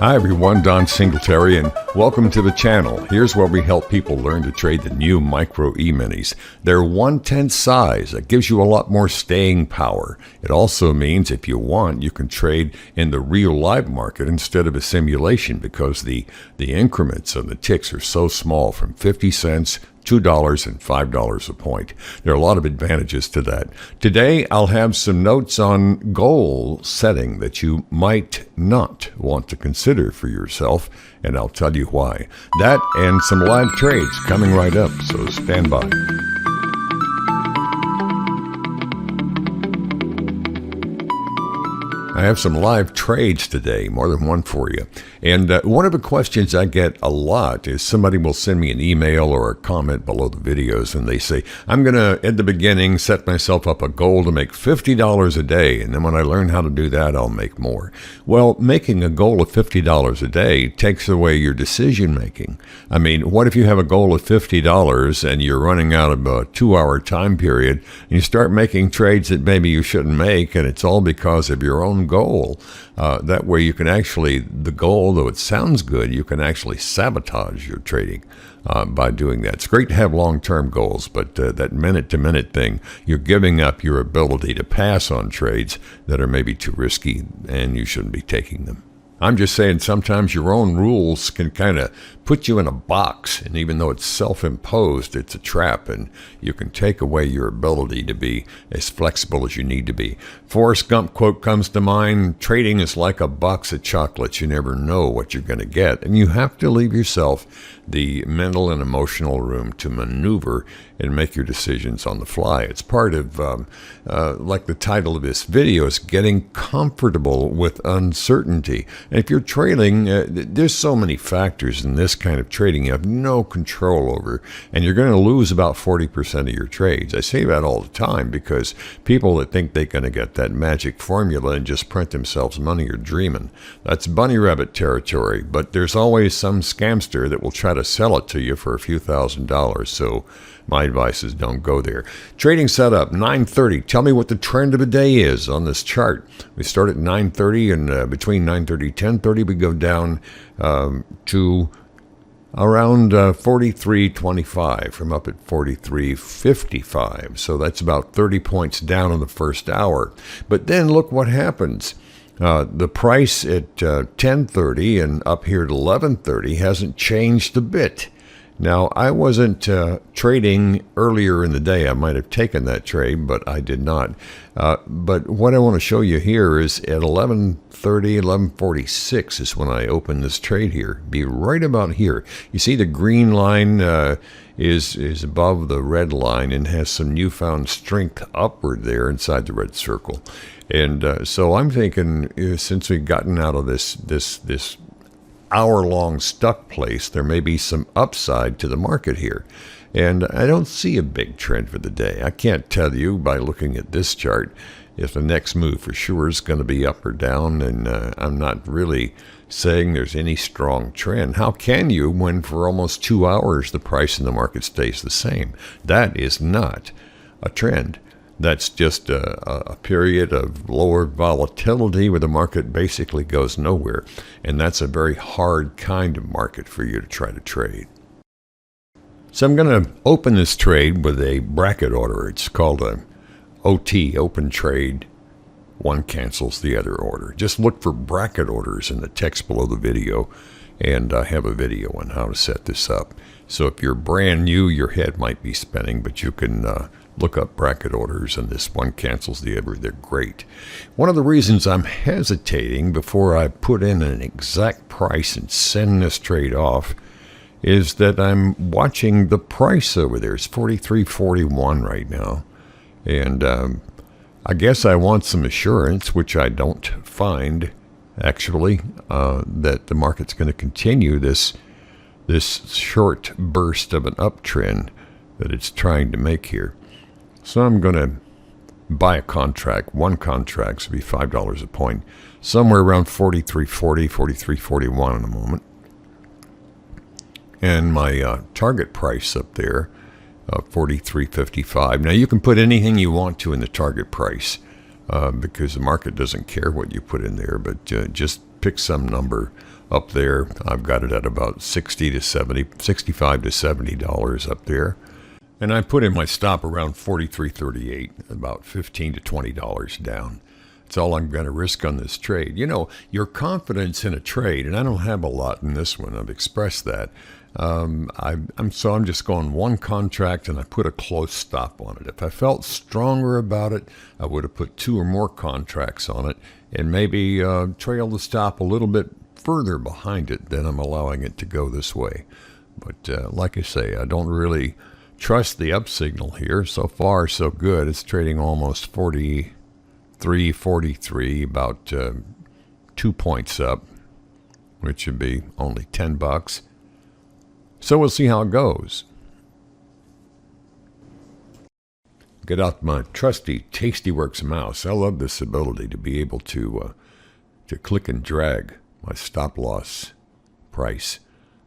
Hi everyone, Don Singletary, and welcome to the channel. Here's where we help people learn to trade the new Micro E-minis. They're 1/10 size. That gives you a lot more staying power. It also means if you want, you can trade in the real live market instead of a simulation because the increments of the ticks are so small, from 50 cents, $2 and $5 a point. There are a lot of advantages to that. Today, I'll have some notes on goal setting that you might not want to consider for yourself, and I'll tell you why. That and some live trades coming right up, so stand by. I have some live trades today, more than one for you. And one of the questions I get a lot is somebody will send me an email or a comment below the videos, and they say, I'm going to, at the beginning, set myself up a goal to make $50 a day, and then when I learn how to do that, I'll make more. Well, making a goal of $50 a day takes away your decision making. I mean, what if you have a goal of $50 and you're running out of a 2-hour time period, and you start making trades that maybe you shouldn't make, and it's all because of your own goal. That way you can actually, the goal, though it sounds good, you can actually sabotage your trading by doing that. It's great to have long-term goals, but that minute-to-minute thing, you're giving up your ability to pass on trades that are maybe too risky and you shouldn't be taking them. I'm just saying sometimes your own rules can kind of put you in a box, and even though it's self-imposed, it's a trap, and you can take away your ability to be as flexible as you need to be. Forrest Gump quote comes to mind: trading is like a box of chocolates. You never know what you're going to get, and you have to leave yourself the mental and emotional room to maneuver and make your decisions on the fly. It's part of, like the title of this video is, getting comfortable with uncertainty. And if you're trading, there's so many factors in this kind of trading you have no control over, and you're going to lose about 40% of your trades. I say that all the time because people that think they're going to get that magic formula and just print themselves money are dreaming. That's bunny rabbit territory, but there's always some scamster that will try to sell it to you for a few $1,000s. So my advice is don't go there. Trading setup, 9:30. Tell me what the trend of the day is on this chart. We start at 9:30, and between 9:30 and 10:30, we go down to around 43.25, from up at 43.55. So that's about 30 points down in the first hour. But then look what happens. The price at 10:30 and up here at 11:30 hasn't changed a bit. Now, I wasn't trading earlier in the day. I might have taken that trade, but I did not. But what I want to show you here is at 11:30, 11:46 is when I open this trade here. Be right about here. You see the green line is above the red line and has some newfound strength upward there inside the red circle. And so I'm thinking, since we've gotten out of this hour-long stuck place, there may be some upside to the market here. And I don't see a big trend for the day. I can't tell you by looking at this chart if the next move for sure is going to be up or down, and I'm not really saying there's any strong trend. How can you when for almost 2 hours the price in the market stays the same? That is not a trend. That's just a period of lower volatility where the market basically goes nowhere. And that's a very hard kind of market for you to try to trade. So I'm going to open this trade with a bracket order. It's called a OT, open trade. One cancels the other order. Just look for bracket orders in the text below the video, and I have a video on how to set this up. So if you're brand new, your head might be spinning, but you can look up bracket orders, and this one cancels the other. They're great. One of the reasons I'm hesitating before I put in an exact price and send this trade off is that I'm watching the price over there. It's 43.41 right now. And I guess I want some assurance, which I don't find, actually, that the market's going to continue this short burst of an uptrend that it's trying to make here. So I'm going to buy a contract. One contract should be $5 a point, somewhere around 43.40, 43.41 in a moment. And my target price up there, 43.55. Now you can put anything you want to in the target price because the market doesn't care what you put in there, but just pick some number up there. I've got it at about $65 to $70 up there. And I put in my stop around 43.38, about $15 to $20 down. That's all I'm going to risk on this trade. You know, your confidence in a trade, and I don't have a lot in this one, I've expressed that. I'm just going one contract, and I put a close stop on it. If I felt stronger about it, I would have put 2 or more contracts on it, and maybe trail the stop a little bit further behind it than I'm allowing it to go this way. But like I say, I don't really trust the up signal here. So far, so good. It's trading almost 43, about 2 points up, which would be only $10. So we'll see how it goes. Get out my trusty Tastyworks mouse. I love this ability to be able to click and drag my stop loss price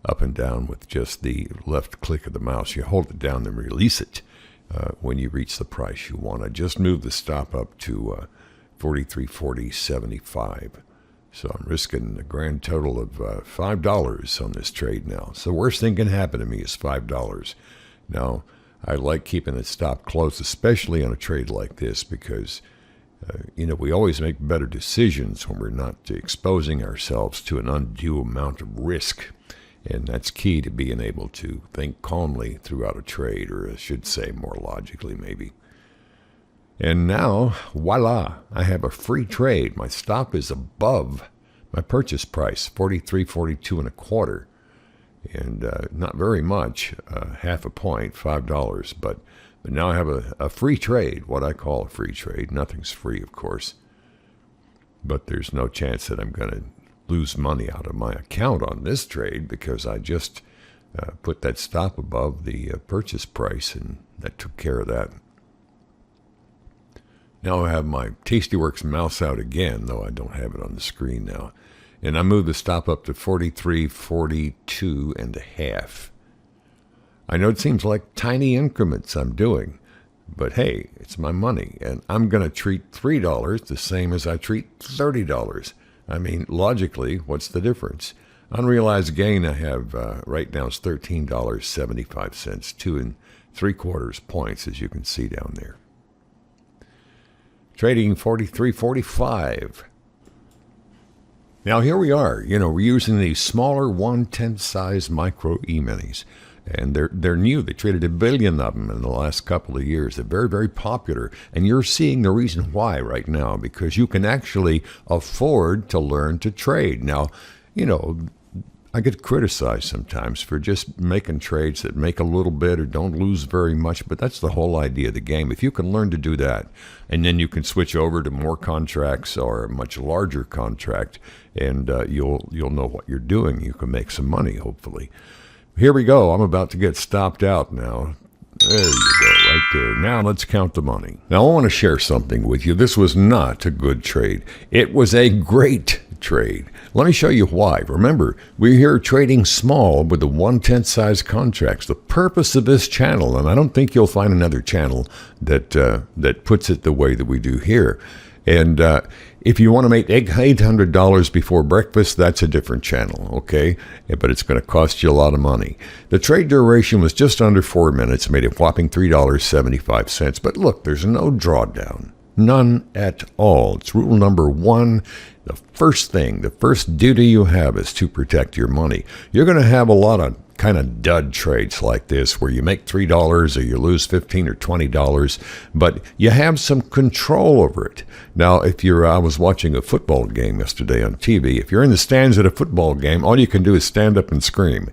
up and down with just the left click of the mouse. You hold it down and release it when you reach the price you want. I just moved the stop up to 43.40.75. So I'm risking a grand total of $5 on this trade now. So the worst thing can happen to me is $5. Now, I like keeping the stop close, especially on a trade like this, because we always make better decisions when we're not exposing ourselves to an undue amount of risk. And that's key to being able to think calmly throughout a trade, or I should say more logically maybe. And now, voila, I have a free trade. My stop is above my purchase price, 43.42 1/4. And not very much, half a point, $5. But now I have a free trade, what I call a free trade. Nothing's free, of course. But there's no chance that I'm going to lose money out of my account on this trade, because I just put that stop above the purchase price, and that took care of that. Now I have my Tastyworks mouse out again, though I don't have it on the screen now. And I moved the stop up to 43.42 1/2. I know it seems like tiny increments I'm doing, but hey, it's my money, and I'm going to treat $3 the same as I treat $30. I mean, logically, what's the difference? Unrealized gain I have right now is $13.75, 2 3/4 points, as you can see down there. Trading 43.45. Now here we are. We're using these smaller 1/10 size Micro Eminis, and they're new. They traded 1 billion of them in the last couple of years. They're very, very popular, and you're seeing the reason why right now, because you can actually afford to learn to trade. Now, I get criticized sometimes for just making trades that make a little bit or don't lose very much, but that's the whole idea of the game. If you can learn to do that, and then you can switch over to more contracts or a much larger contract, and you'll know what you're doing. You can make some money, hopefully. Here we go. I'm about to get stopped out now. There you go, right there. Now let's count the money. Now I want to share something with you. This was not a good trade. It was a great trade. Let me show you why. Remember, we're here trading small with the 1/10 size contracts. The purpose of this channel, and I don't think you'll find another channel that puts it the way that we do here. And if you want to make $800 before breakfast, that's a different channel, okay? But it's going to cost you a lot of money. The trade duration was just under 4 minutes, made a whopping $3.75. But look, there's no drawdown. None at all. It's rule number 1. The first duty you have is to protect your money. You're going to have a lot of kind of dud trades like this where you make $3 or you lose $15 or $20, but you have some control over it. Now, I was watching a football game yesterday on TV. If you're in the stands at a football game, all you can do is stand up and scream.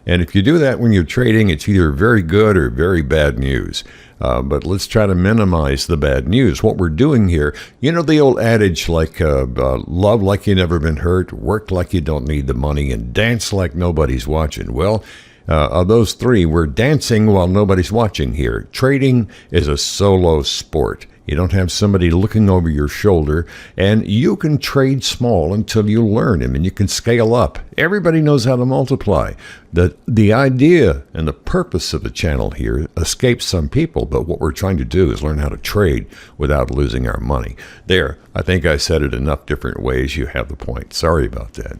And if you do that when you're trading, it's either very good or very bad news. But let's try to minimize the bad news. What we're doing here, the old adage like love like you never been hurt, work like you don't need the money, and dance like nobody's watching. Well, of those three, we're dancing while nobody's watching here. Trading is a solo sport. You don't have somebody looking over your shoulder, and you can trade small until you learn them, and you can scale up. Everybody knows how to multiply. The idea and the purpose of the channel here escapes some people, but what we're trying to do is learn how to trade without losing our money. There, I think I said it enough different ways. You have the point. Sorry about that.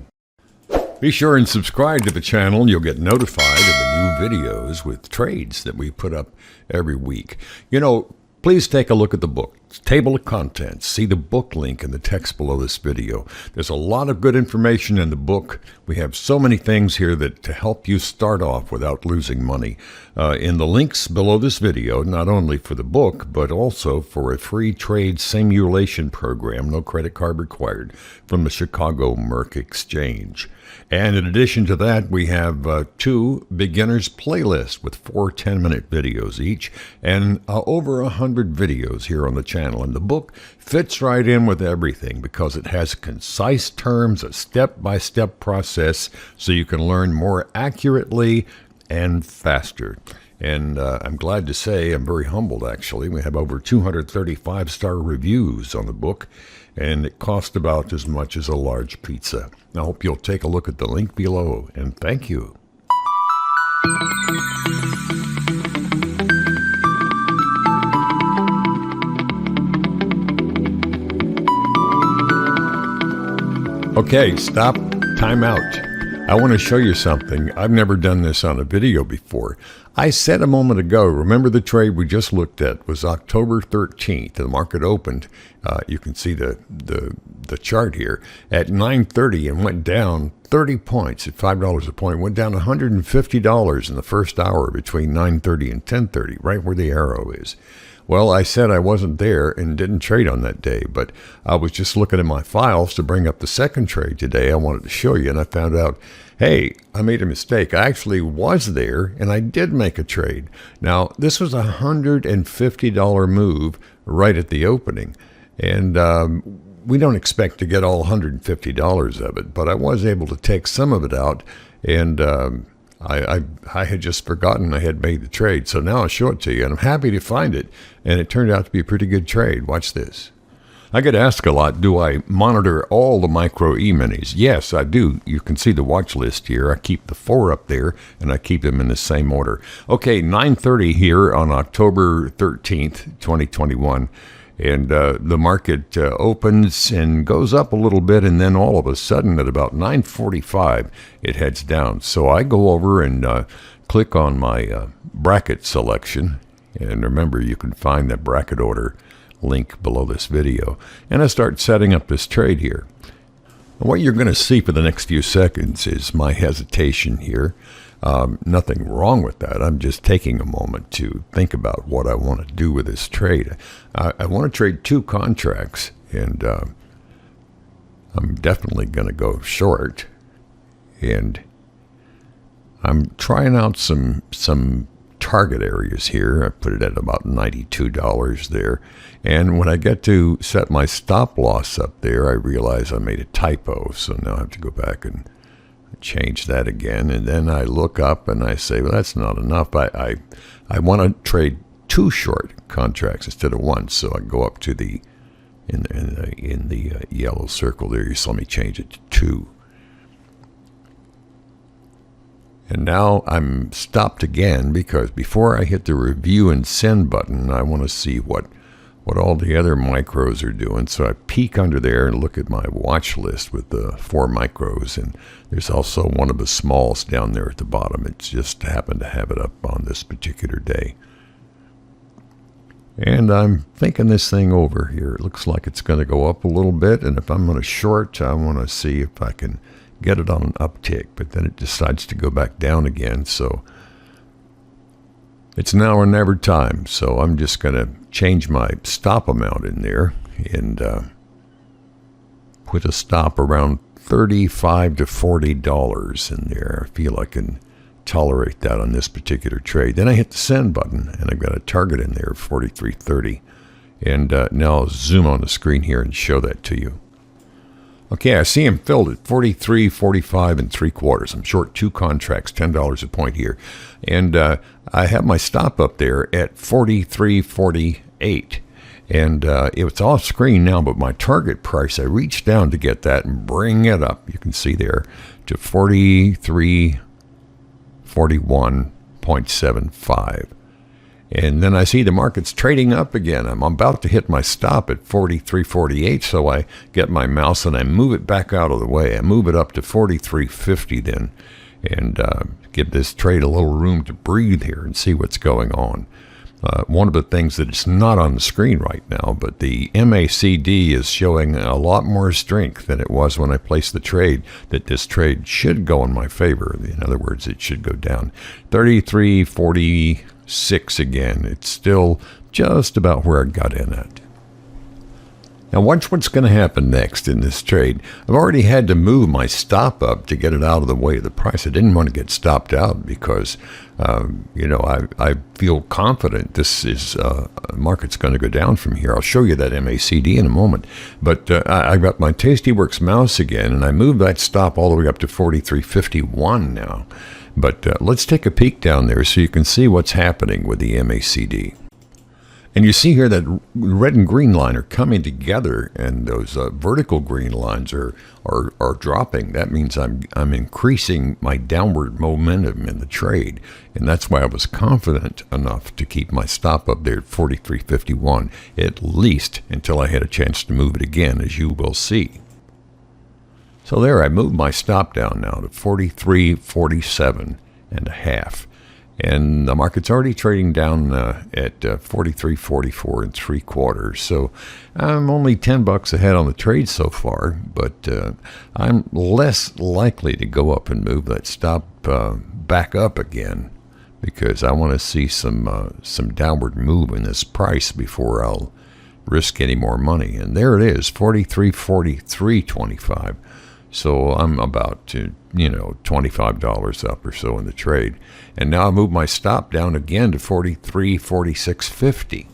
Be sure and subscribe to the channel. You'll get notified of the new videos with trades that we put up every week. Please take a look at the book, table of contents. See the book link in the text below this video. There's a lot of good information in the book. We have so many things here to help you start off without losing money. In the links below this video, not only for the book, but also for a free trade simulation program, no credit card required, from the Chicago Merc Exchange. And in addition to that, we have 2 beginners playlists with 4 10-minute videos each, and over 100 videos here on the channel. And the book fits right in with everything because it has concise terms, a step-by-step process, so you can learn more accurately and faster. And I'm glad to say, I'm very humbled actually, we have over 235-star reviews on the book, and it cost about as much as a large pizza. I hope you'll take a look at the link below, and thank you. Okay, stop, time out. I want to show you something. I've never done this on a video before. I said a moment ago, remember the trade we just looked at was October 13th. The market opened, you can see the chart here, at 9:30 and went down 30 points at $5 a point. Went down $150 in the first hour between 9:30 and 10:30, right where the arrow is. Well, I said I wasn't there and didn't trade on that day, but I was just looking at my files to bring up the second trade today I wanted to show you, and I found out, hey, I made a mistake. I actually was there, and I did make a trade. Now, this was a $150 move right at the opening, and we don't expect to get all $150 of it, but I was able to take some of it out, and I had just forgotten I had made the trade, so now I'll show it to you, and I'm happy to find it, and it turned out to be a pretty good trade. Watch this. I get asked a lot, do I monitor all the Micro E-minis? Yes, I do. You can see the watch list here. I keep the 4 up there, and I keep them in the same order. Okay, 9:30 here on October 13th, 2021. And the market opens and goes up a little bit, and then all of a sudden at about 9:45 it heads down. So I go over and click on my bracket selection, and remember you can find that bracket order link below this video, and I start setting up this trade here. And what you're going to see for the next few seconds is my hesitation here. Nothing wrong with that. I'm just taking a moment to think about what I want to do with this trade. I want to trade 2 contracts, and I'm definitely going to go short. And I'm trying out some target areas here. I put it at about $92 there. And when I get to set my stop loss up there, I realize I made a typo. So now I have to go back and change that again, and then I look up and I say, well, that's not enough. I want to trade 2 short contracts instead of 1, so I go up to the in the yellow circle there. You saw me change it to 2, and now I'm stopped again because before I hit the review and send button, I want to see what all the other micros are doing. So I peek under there and look at my watch list with the 4 micros, and there's also one of the smalls down there at the bottom. It just happened to have it up on this particular day. And I'm thinking this thing over here. It looks like it's going to go up a little bit, and if I'm going to short, I want to see if I can get it on an uptick, but then it decides to go back down again. So it's now or never time, so I'm just going to change my stop amount in there and put a stop around $35 to $40 in there. I feel I can tolerate that on this particular trade. Then I hit the send button, and I've got a target in there of 43.30. And now I'll zoom on the screen here and show that to you. Okay, I see him filled at 43.45 3/4. I'm short 2 contracts, $10 a point here. And I have my stop up there at 43.48. And it's off screen now, but my target price, I reached down to get that and bring it up. You can see there to 43.41.75. And then I see the market's trading up again. I'm about to hit my stop at 43.48, so I get my mouse and I move it back out of the way. I move it up to 43.50 then, and give this trade a little room to breathe here and see what's going on. One of the things that is not on the screen right now, but the MACD is showing a lot more strength than it was when I placed the trade, that this trade should go in my favor. In other words, it should go down. 33.46 again. It's still just about where I got in at. Now watch what's going to happen next in this trade. I've already had to move my stop up to get it out of the way of the price. I didn't want to get stopped out because, I feel confident this is market's going to go down from here. I'll show you that MACD in a moment. But I got my Tastyworks mouse again, and I moved that stop all the way up to 43.51 now. But let's take a peek down there so you can see what's happening with the MACD. And you see here that red and green line are coming together, and those vertical green lines are dropping. That means I'm increasing my downward momentum in the trade, and that's why I was confident enough to keep my stop up there at 43.51, at least until I had a chance to move it again, as you will see. So there, I moved my stop down now to 43.47 and a half. And the market's already trading down at 43.44 and 3/4. So I'm only $10 ahead on the trade so far, but I'm less likely to go up and move that stop back up again, because I want to see some downward move in this price before I'll risk any more money. And there it is, 43.43.25. So I'm about to, $25 up or so in the trade. And now I move my stop down again to 43.46.50.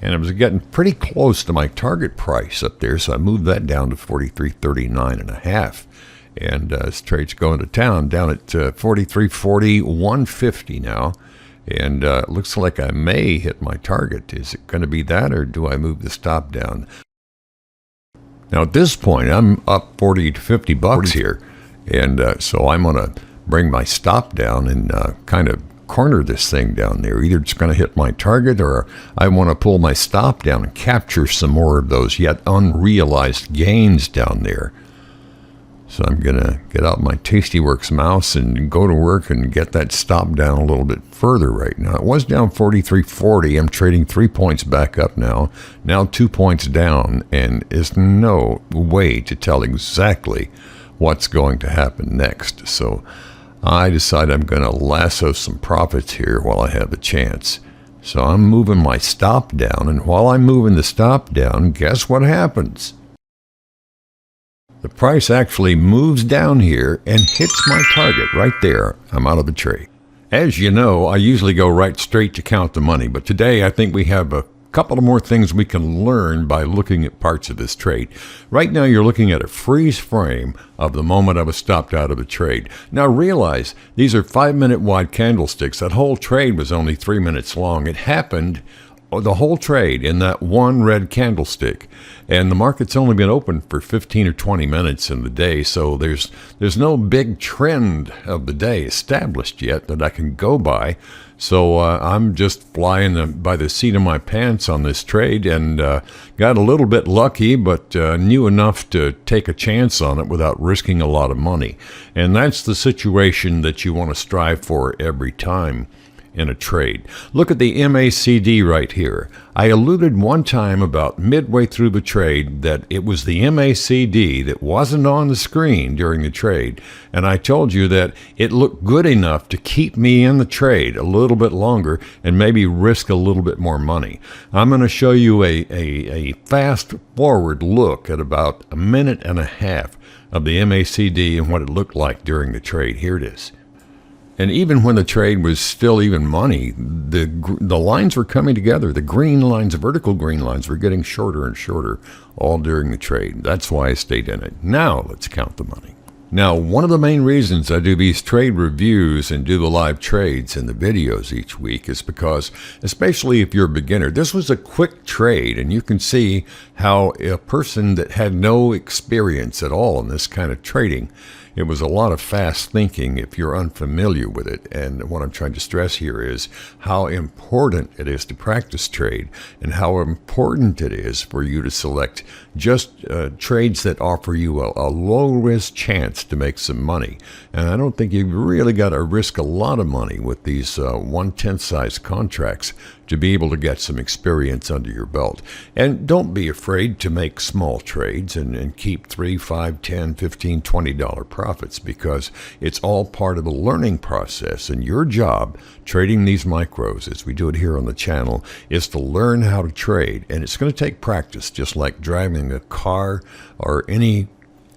And I was getting pretty close to my target price up there, so I moved that down to 43.39 and a half. And this trade's going to town down at 43.41.50 now. And it looks like I may hit my target. Is it going to be that, or do I move the stop down? Now at this point, I'm up 40 to $50 here, and so I'm going to bring my stop down and kind of corner this thing down there. Either it's going to hit my target, or I want to pull my stop down and capture some more of those yet unrealized gains down there. So I'm going to get out my Tastyworks mouse and go to work and get that stop down a little bit further right now. It was down 43.40. I'm trading 3 points back up now 2 points down, and there's no way to tell exactly what's going to happen next. So I decide I'm going to lasso some profits here while I have the chance. So I'm moving my stop down, and while I'm moving the stop down, guess what happens? The price actually moves down here and hits my target right there. I'm out of the trade. As you know, I usually go right straight to count the money, but today I think we have a couple of more things we can learn by looking at parts of this trade. Right now you're looking at a freeze frame of the moment I was stopped out of the trade. Now realize these are 5-minute wide candlesticks. That whole trade was only 3 minutes long. It happened the whole trade in that one red candlestick, and the market's only been open for 15 or 20 minutes in the day, so there's no big trend of the day established yet that I can go by. So I'm just flying by the seat of my pants on this trade, and got a little bit lucky, but knew enough to take a chance on it without risking a lot of money. And that's the situation that you want to strive for every time in a trade. Look at the MACD right here. I alluded one time about midway through the trade that it was the MACD that wasn't on the screen during the trade, and I told you that it looked good enough to keep me in the trade a little bit longer and maybe risk a little bit more money. I'm going to show you a fast forward look at about a minute and a half of the MACD and what it looked like during the trade. Here it is. And even when the trade was still even money, the lines were coming together. The green lines, the vertical green lines, were getting shorter and shorter all during the trade. That's why I stayed in it. Now let's count the money. Now, one of the main reasons I do these trade reviews and do the live trades and the videos each week is because, especially if you're a beginner, this was a quick trade, and you can see how a person that had no experience at all in this kind of trading, it was a lot of fast thinking if you're unfamiliar with it. And what I'm trying to stress here is how important it is to practice trade and how important it is for you to select just trades that offer you a low-risk chance to make some money. And I don't think you've really got to risk a lot of money with these 1/10 size contracts to be able to get some experience under your belt. And don't be afraid to make small trades and keep $3, $5, $10, $15, $20 profits, because it's all part of the learning process. And your job trading these micros, as we do it here on the channel, is to learn how to trade. And it's going to take practice, just like driving a car or any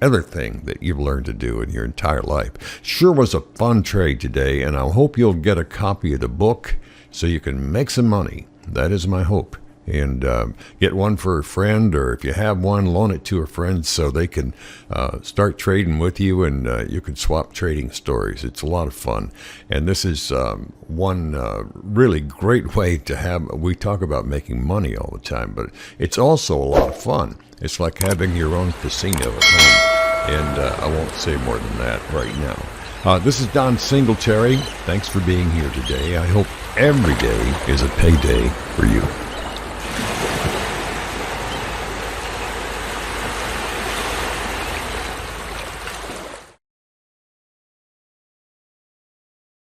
other thing that you've learned to do in your entire life. Sure was a fun trade today, and I hope you'll get a copy of the book so you can make some money. That is my hope. And get one for a friend, or if you have one, loan it to a friend so they can start trading with you, and you can swap trading stories. It's a lot of fun. And this is one really great way to have, we talk about making money all the time, but it's also a lot of fun. It's like having your own casino at home. And I won't say more than that right now. This is Don Singletary. Thanks for being here today. I hope every day is a payday for you.